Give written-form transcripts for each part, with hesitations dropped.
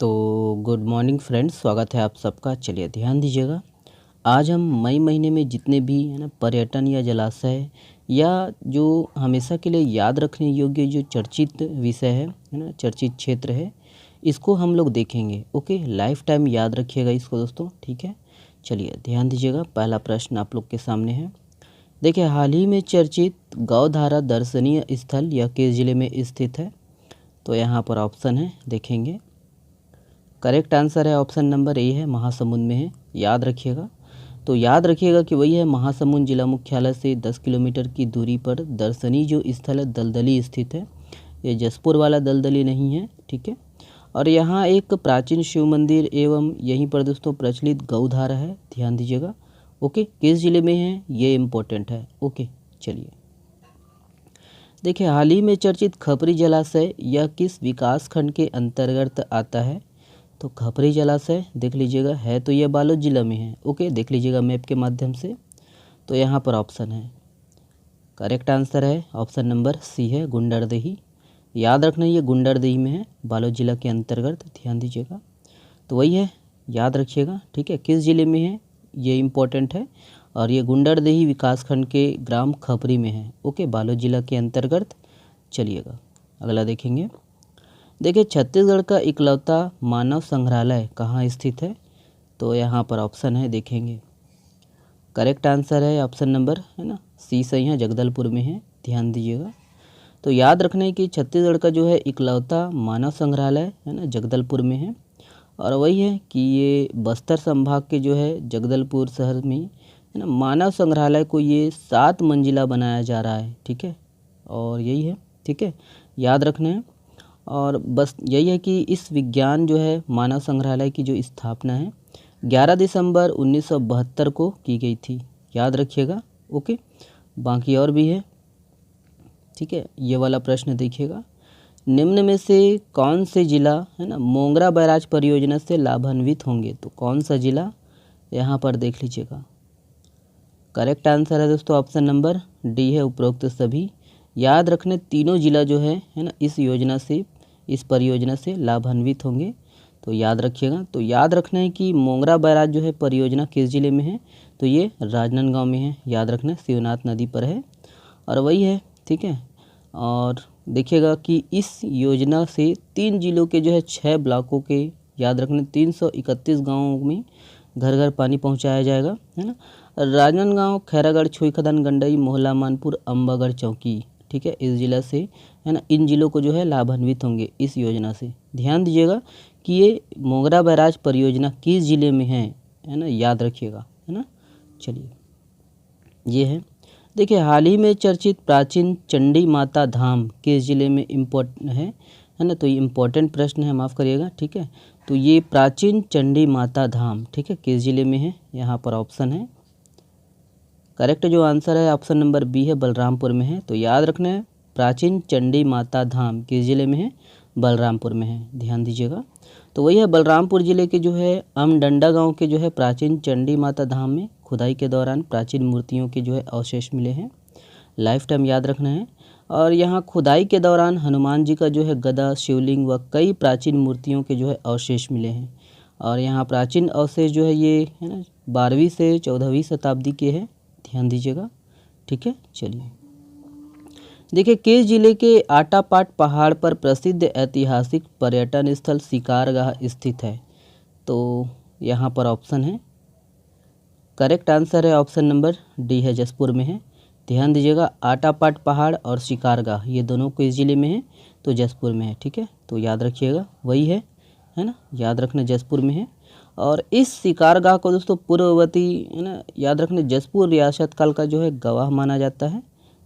तो good morning friends, स्वागत है आप सबका। चलिए ध्यान दीजिएगा, आज हम मई महीने में जितने भी है ना पर्यटन या जलाशय या जो हमेशा के लिए याद रखने योग्य जो चर्चित विषय है ना, चर्चित क्षेत्र है, इसको हम लोग देखेंगे। ओके, लाइफ टाइम याद रखिएगा इसको दोस्तों, ठीक है। चलिए ध्यान दीजिएगा, पहला प्रश्न आप लोग के सामने है। देखिए, हाल ही में चर्चित गौधारा दर्शनीय स्थल यह किस जिले में स्थित है? तो यहाँ पर ऑप्शन है, देखेंगे। करेक्ट आंसर है ऑप्शन नंबर ए है, महासमुंद में है। याद रखिएगा, तो याद रखिएगा कि वही है, महासमुंद जिला मुख्यालय से 10 किलोमीटर की दूरी पर दर्शनीय जो स्थल है दलदली स्थित है। ये जसपुर वाला दलदली नहीं है, ठीक है। और यहाँ एक प्राचीन शिव मंदिर एवं यहीं पर दोस्तों प्रचलित गौधारा है, ध्यान दीजिएगा। ओके, किस जिले में है ये इम्पोर्टेंट है। ओके, चलिए देखिए, हाल ही में चर्चित खपरी जलाशय यह किस विकास खंड के अंतर्गत आता है? तो खपरी जलाशय देख लीजिएगा, है तो यह बालोद जिला में है। ओके, देख लीजिएगा मैप के माध्यम से। तो यहाँ पर ऑप्शन है, करेक्ट आंसर है ऑप्शन नंबर सी है, गुंडरदेही। याद रखना, ये गुंडरदेही में है, बालोद जिला के अंतर्गत, ध्यान दीजिएगा। तो वही है, याद रखिएगा, ठीक है। किस जिले में है ये इम्पोर्टेंट है, और ये गुंडरदेही विकासखंड के ग्राम खपरी में है। ओके, बालोद जिला के अंतर्गत। चलिएगा अगला देखेंगे। देखिए, छत्तीसगढ़ का इकलौता मानव संग्रहालय कहाँ स्थित है? तो यहाँ पर ऑप्शन है, देखेंगे। करेक्ट आंसर है ऑप्शन नंबर है ना सी सही है, जगदलपुर में है, ध्यान दीजिएगा। तो याद रखना है कि छत्तीसगढ़ का जो है इकलौता मानव संग्रहालय है ना जगदलपुर में है। और वही है कि ये बस्तर संभाग के जो है जगदलपुर शहर में है ना मानव संग्रहालय को ये 7 मंजिला बनाया जा रहा है, ठीक है। और यही है, ठीक है, याद रखना है। और बस यही है कि इस विज्ञान जो है मानव संग्रहालय की जो स्थापना है 11 दिसंबर 1972 को की गई थी, याद रखिएगा। ओके, बाकी और भी है, ठीक है। ये वाला प्रश्न देखिएगा, निम्न में से कौन से जिला है ना मोंगरा बैराज परियोजना से लाभान्वित होंगे? तो कौन सा जिला, यहाँ पर देख लीजिएगा। करेक्ट आंसर है दोस्तों ऑप्शन नंबर डी है, उपरोक्त सभी। याद रखने, तीनों जिला जो है ना इस योजना से, इस परियोजना से लाभान्वित होंगे, तो याद रखिएगा। तो याद रखना है कि मोंगरा बैराज जो है परियोजना किस जिले में है? तो ये राजनांदगांव में है, याद रखना, शिवनाथ नदी पर है। और वही है, ठीक है। और देखिएगा कि इस योजना से 3 जिलों के जो है 6 ब्लॉकों के, याद रखना, 331 गाँवों में घर घर पानी पहुँचाया जाएगा, है ना। राजनांदगांव, खैरागढ़, छुईखदान, गंडई, मोहला, मानपुर, अम्बागढ़, चौकी, ठीक है, इस जिला से है ना, इन जिलों को जो है लाभान्वित होंगे इस योजना से। ध्यान दीजिएगा कि ये मोंगरा बैराज परियोजना किस जिले में है ना, याद रखिएगा, है ना। चलिए ये है, देखिए, हाल ही में चर्चित प्राचीन चंडी माता धाम किस जिले में इम्पोर्टेंट है ना। तो ये इम्पोर्टेंट प्रश्न है, माफ़ करिएगा, ठीक है। तो ये प्राचीन चंडी माता धाम, ठीक है, किस जिले में है? यहाँ पर ऑप्शन है, करेक्ट जो आंसर है ऑप्शन नंबर बी है, बलरामपुर में है। तो याद रखना है, प्राचीन चंडी माता धाम किस जिले में है? बलरामपुर में है, ध्यान दीजिएगा। तो वही है, बलरामपुर जिले के जो है अमडंडा गांव के जो है प्राचीन चंडी माता धाम में खुदाई के दौरान प्राचीन मूर्तियों के जो है अवशेष मिले हैं, लाइफ टाइम याद रखना है। और यहाँ खुदाई के दौरान हनुमान जी का जो है गदा, शिवलिंग व कई प्राचीन मूर्तियों के जो है अवशेष मिले हैं। और यहाँ प्राचीन अवशेष जो है ये है ना 12वीं से 14वीं शताब्दी के हैं, ध्यान दीजिएगा, ठीक है। चलिए देखिए, किस जिले के आटापाट पहाड़ पर प्रसिद्ध ऐतिहासिक पर्यटन स्थल शिकारगाह स्थित है? तो यहाँ पर ऑप्शन है, करेक्ट आंसर है ऑप्शन नंबर डी है, जसपुर में है, ध्यान दीजिएगा। आटापाट पहाड़ और शिकारगाह ये दोनों किस जिले में है? तो जसपुर में है, ठीक है। तो याद रखिएगा, वही है ना, याद रखना, जसपुर में है। और इस शिकारगाह को दोस्तों पूर्ववर्ती है ना, याद रखने, जसपुर रियासत काल का जो है गवाह माना जाता है।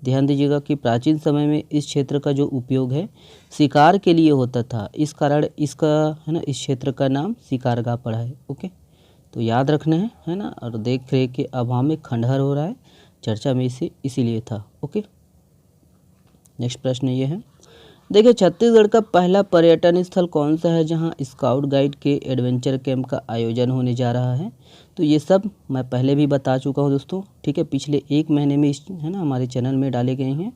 ध्यान दीजिएगा कि प्राचीन समय में इस क्षेत्र का जो उपयोग है शिकार के लिए होता था, इस कारण इसका है ना इस क्षेत्र का नाम शिकारगाह पड़ा है। ओके, तो याद रखना है ना। और देख रहे कि अभाव में खंडहर हो रहा है, चर्चा में इसीलिए था। ओके, नेक्स्ट प्रश्न ये है, देखिए, छत्तीसगढ़ का पहला पर्यटन स्थल कौन सा है जहां स्काउट गाइड के एडवेंचर कैंप का आयोजन होने जा रहा है? तो ये सब मैं पहले भी बता चुका हूं दोस्तों, ठीक है, पिछले 1 महीने में है ना हमारे चैनल में डाले गए हैं।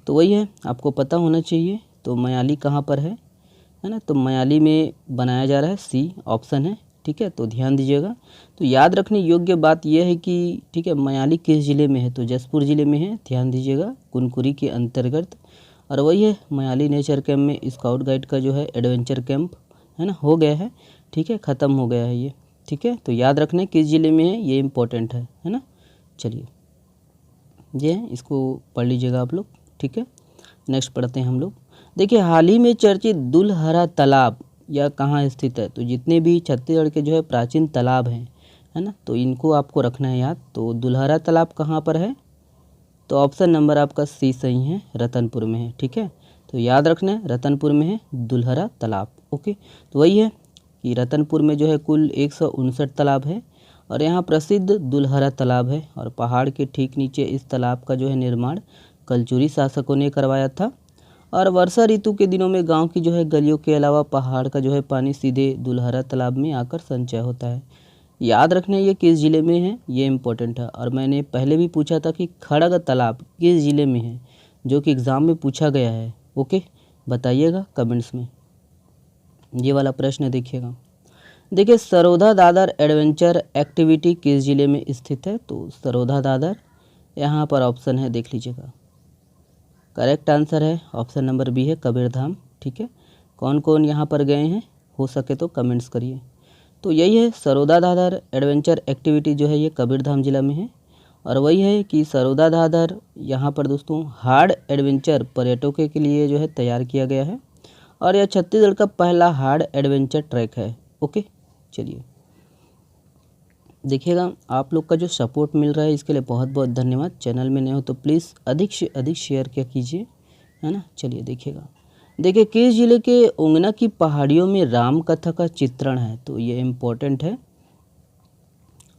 तो वही है, आपको पता होना चाहिए। तो मयाली कहाँ पर है है ना। तो मयाली में बनाया जा रहा है, सी ऑप्शन है, ठीक है। तो ध्यान दीजिएगा। तो याद रखने योग्य बात यह है कि ठीक है, मयाली किस ज़िले में है, तो जसपुर ज़िले में है, ध्यान दीजिएगा, कुनकुरी के अंतर्गत। और वही है मयाली नेचर कैंप में स्काउट गाइड का जो है एडवेंचर कैंप है ना, हो गया है, ठीक है, ख़त्म हो गया है ये, ठीक है। तो याद रखने किस ज़िले में है, ये इम्पोर्टेंट है ना। चलिए ये इसको पढ़ लीजिएगा आप लोग, ठीक है। नेक्स्ट पढ़ते हैं हम लोग। देखिए, हाल ही में चर्चित दुलहरा तालाब यह कहाँ स्थित है, तो जितने भी छत्तीसगढ़ के जो है प्राचीन तालाब हैं, है ना, तो इनको आपको रखना है याद। तो दुलहरा तालाब कहाँ पर है, तो ऑप्शन नंबर आपका सी सही है, रतनपुर में है, ठीक है। तो याद रखना है रतनपुर में है दुलहरा तालाब, ओके। तो वही है कि रतनपुर में जो है कुल 159 तालाब है और यहाँ प्रसिद्ध दुलहरा तालाब है। और पहाड़ के ठीक नीचे इस तालाब का जो है निर्माण कलचुरी शासकों ने करवाया था। और वर्षा ऋतु के दिनों में गांव की जो है गलियों के अलावा पहाड़ का जो है पानी सीधे दुलहरा तालाब में आकर संचय होता है। याद रखना ये किस ज़िले में है, ये इम्पोर्टेंट है। और मैंने पहले भी पूछा था कि खड़ग तालाब किस ज़िले में है, जो कि एग्ज़ाम में पूछा गया है, ओके, बताइएगा कमेंट्स में। ये वाला प्रश्न देखिएगा। देखिए, सरोधा दादर एडवेंचर एक्टिविटी किस ज़िले में स्थित है, तो सरोधा दादर यहाँ पर ऑप्शन है, देख लीजिएगा। करेक्ट आंसर है ऑप्शन नंबर बी है, कबीरधाम, ठीक है। कौन कौन यहाँ पर गए हैं, हो सके तो कमेंट्स करिए। तो यही है सरोधा दादर एडवेंचर एक्टिविटी जो है ये कबीरधाम जिला में है। और वही है कि सरोधा दादर यहाँ पर दोस्तों हार्ड एडवेंचर पर्यटकों के लिए जो है तैयार किया गया है और यह छत्तीसगढ़ का पहला हार्ड एडवेंचर ट्रैक है, ओके। चलिए देखिएगा, आप लोग का जो सपोर्ट मिल रहा है इसके लिए बहुत बहुत धन्यवाद। चैनल में नए हो तो प्लीज़ अधिक से अधिक शेयर क्या कीजिए, है ना। चलिए देखिएगा। देखिए, किस जिले के ओंगना की पहाड़ियों में राम कथा का चित्रण है, तो ये इम्पोर्टेंट है।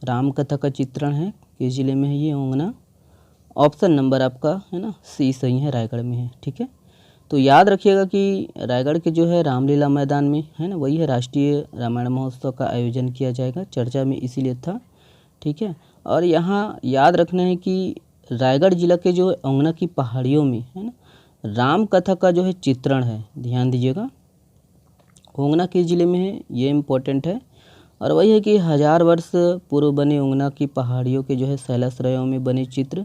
राम कथा का चित्रण है, किस जिले में है ये ओंगना, ऑप्शन नंबर आपका है ना सी सही है, रायगढ़ में है, ठीक है। तो याद रखिएगा कि रायगढ़ के जो है रामलीला मैदान में है ना, वही है राष्ट्रीय रामायण महोत्सव का आयोजन किया जाएगा, चर्चा में इसीलिए था, ठीक है। और यहाँ याद रखना है कि रायगढ़ जिला के जो ओंगना की पहाड़ियों में है ना राम कथा का जो है चित्रण है, ध्यान दीजिएगा। ओंगना किस जिले में है, ये इम्पोर्टेंट है। और वही है कि 1000 वर्ष पूर्व बने ओंगना की पहाड़ियों के जो है शैलाश्रयों में बने चित्र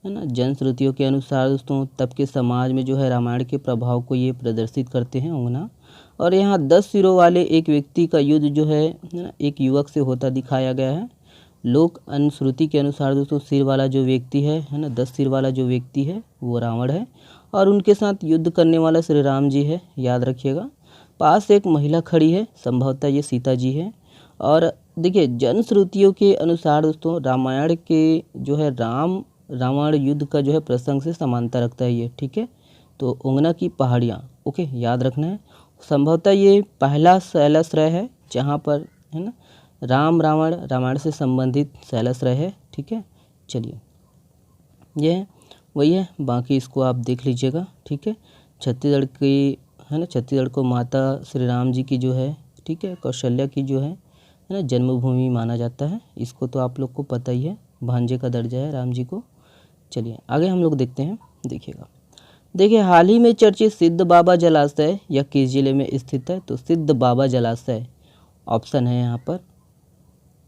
है ना, जनश्रुतियों के अनुसार दोस्तों तब के समाज में जो है रामायण के प्रभाव को ये प्रदर्शित करते हैं ओंगना। और यहाँ 10 सिरों वाले एक व्यक्ति का युद्ध जो है ना एक युवक से होता दिखाया गया है। लोक अनुश्रुति के अनुसार दोस्तों सिर वाला जो व्यक्ति है ना, 10 सिर वाला जो व्यक्ति है वो रावण है और उनके साथ युद्ध करने वाला श्री राम जी है, याद रखिएगा। पास एक महिला खड़ी है, संभवतः ये सीता जी है। और देखिए, जनश्रुतियों के अनुसार दोस्तों रामायण के जो है राम रावण युद्ध का जो है प्रसंग से समानता रखता है ये, ठीक है। तो ओंगना की पहाड़ियाँ, ओके, याद रखना है। संभवतः ये पहला शैलाश्रय है जहाँ पर है ना राम रावण रामायण से संबंधित शैलाश्रय है, ठीक है। चलिए ये वही है, बाकी इसको आप देख लीजिएगा, ठीक है। छत्तीसगढ़ की है ना, छत्तीसगढ़ को माता श्री राम जी की जो है, ठीक है, कौशल्या की जो है ना जन्मभूमि माना जाता है। इसको तो आप लोग को पता ही है, भांजे का दर्जा है राम जी को। चलिए आगे हम लोग देखते हैं, देखिएगा। देखिए, हाल ही में चर्चित सिद्ध बाबा जलाशय यह किस जिले में स्थित है, तो सिद्ध बाबा जलाशय ऑप्शन है यहाँ पर।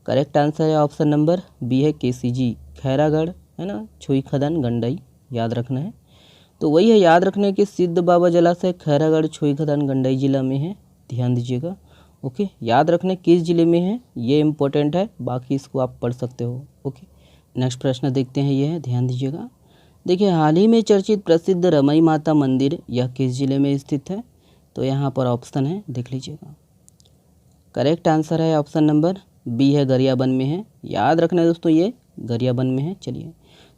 करेक्ट आंसर है ऑप्शन नंबर बी है, केसीजी, खैरागढ़ है ना, छुई खदान गंडई, याद रखना है। तो वही है, याद रखना है कि सिद्ध बाबा जलाशय खैरागढ़ छुई खदान गंडई जिला में है, ध्यान दीजिएगा, ओके। याद रखना किस जिले में है, ये इंपॉर्टेंट है, बाकी इसको आप पढ़ सकते हो, ओके। नेक्स्ट प्रश्न देखते हैं, ये है, ध्यान दीजिएगा। देखिए, हाल ही में चर्चित प्रसिद्ध रमई माता मंदिर यह किस जिले में स्थित है, तो यहाँ पर ऑप्शन है, देख लीजिएगा। करेक्ट आंसर है ऑप्शन नंबर बी है, गरियाबंद में है, याद रखना है दोस्तों, ये गरियाबंद में है। चलिए,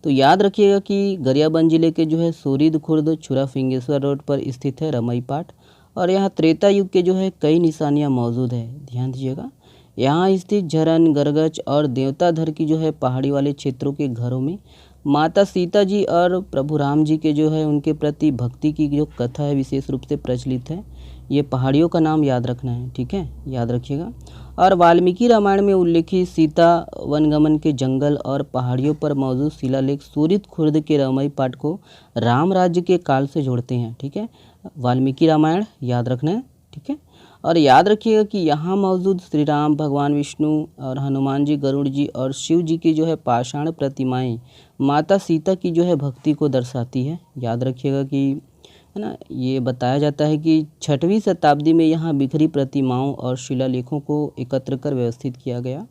तो याद रखिएगा कि गरियाबंद जिले के जो है सूरीद खुर्द छुरा फिंगेश्वर रोड पर स्थित है रमई पाठ और यहाँ त्रेता युग के जो है कई निशानियाँ मौजूद है, ध्यान दीजिएगा। यहाँ स्थित झरन गरगच और देवताधर की जो है पहाड़ी वाले क्षेत्रों के घरों में माता सीता जी और प्रभु राम जी के जो है उनके प्रति भक्ति की जो कथा है विशेष रूप से प्रचलित है। ये पहाड़ियों का नाम याद रखना है, ठीक है, याद रखिएगा। और वाल्मीकि रामायण में उल्लेखित सीता वनगमन के जंगल और पहाड़ियों पर मौजूद शिलालेख सूरित खुर्द के रमई पाठ को राम राज्य के काल से जोड़ते हैं, ठीक है। वाल्मीकि रामायण याद रखना है, ठीक है। और याद रखिएगा कि यहाँ मौजूद श्री राम, भगवान विष्णु और हनुमान जी, गरुड़ जी और शिव जी की जो है पाषाण प्रतिमाएं माता सीता की जो है भक्ति को दर्शाती है। याद रखिएगा कि है ना, ये बताया जाता है कि 6वीं शताब्दी में यहाँ बिखरी प्रतिमाओं और शिलालेखों को एकत्र कर व्यवस्थित किया गया।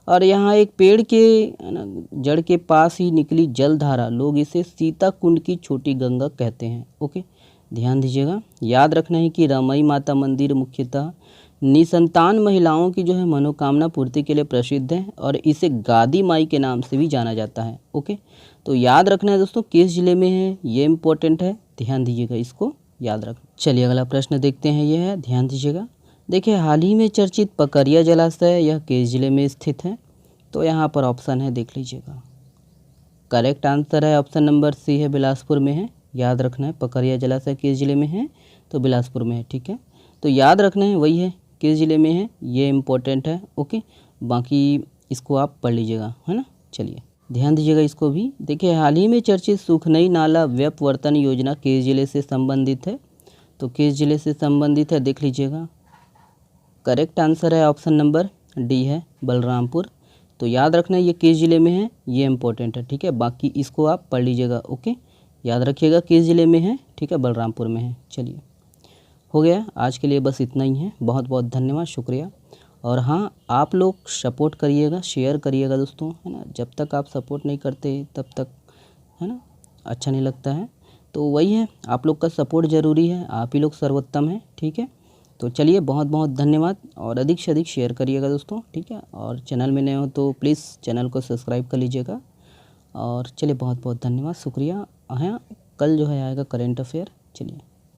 और यहाँ एक पेड़ के है ना जड़ के पास ही निकली जलधारा, लोग इसे सीता कुंड की छोटी गंगा कहते हैं। ओके, ध्यान दीजिएगा। याद रखना है कि रमई माता मंदिर मुख्यतः निसंतान महिलाओं की जो है मनोकामना पूर्ति के लिए प्रसिद्ध है और इसे गादी माई के नाम से भी जाना जाता है। ओके, तो याद रखना है दोस्तों किस जिले में है, ये इम्पोर्टेंट है, ध्यान दीजिएगा, इसको याद रखना। चलिए अगला प्रश्न देखते हैं, ये है, ध्यान दीजिएगा। देखिए, हाल ही में चर्चित पकरिया जलाशय यह किस जिले में स्थित है? तो यहाँ पर ऑप्शन है, देख लीजिएगा। करेक्ट आंसर है ऑप्शन नंबर सी है, बिलासपुर में है। याद रखना है पकरिया जलाशय किस जिले में है, तो बिलासपुर में है। ठीक है, तो याद रखना है वही है, किस जिले में है, ये इम्पोर्टेंट है। ओके, बाकी इसको आप पढ़ लीजिएगा, है ना। चलिए ध्यान दीजिएगा इसको भी। देखिए, हाल ही में चर्चित सुखनई नाला व्यपवर्तन योजना किस जिले से संबंधित है? तो किस जिले से संबंधित है, देख लीजिएगा। करेक्ट आंसर है ऑप्शन नंबर डी है, बलरामपुर। तो याद रखना ये किस ज़िले में है, ये इंपॉर्टेंट है। ठीक है, बाकी इसको आप पढ़ लीजिएगा। ओके, याद रखिएगा किस ज़िले में है, ठीक है, बलरामपुर में है। चलिए, हो गया आज के लिए, बस इतना ही है। बहुत बहुत धन्यवाद, शुक्रिया। और हाँ, आप लोग सपोर्ट करिएगा, शेयर करिएगा दोस्तों, है ना। जब तक आप सपोर्ट नहीं करते तब तक, है ना, अच्छा नहीं लगता है। तो वही है, आप लोग का सपोर्ट ज़रूरी है, आप ही लोग सर्वोत्तम हैं। ठीक है, तो चलिए, बहुत बहुत धन्यवाद और अधिक से अधिक शेयर करिएगा दोस्तों। ठीक है, और चैनल में नए हो तो प्लीज़ चैनल को सब्सक्राइब कर लीजिएगा। और चलिए, बहुत बहुत धन्यवाद, शुक्रिया। हाँ, कल जो है आएगा करेंट अफेयर। चलिए।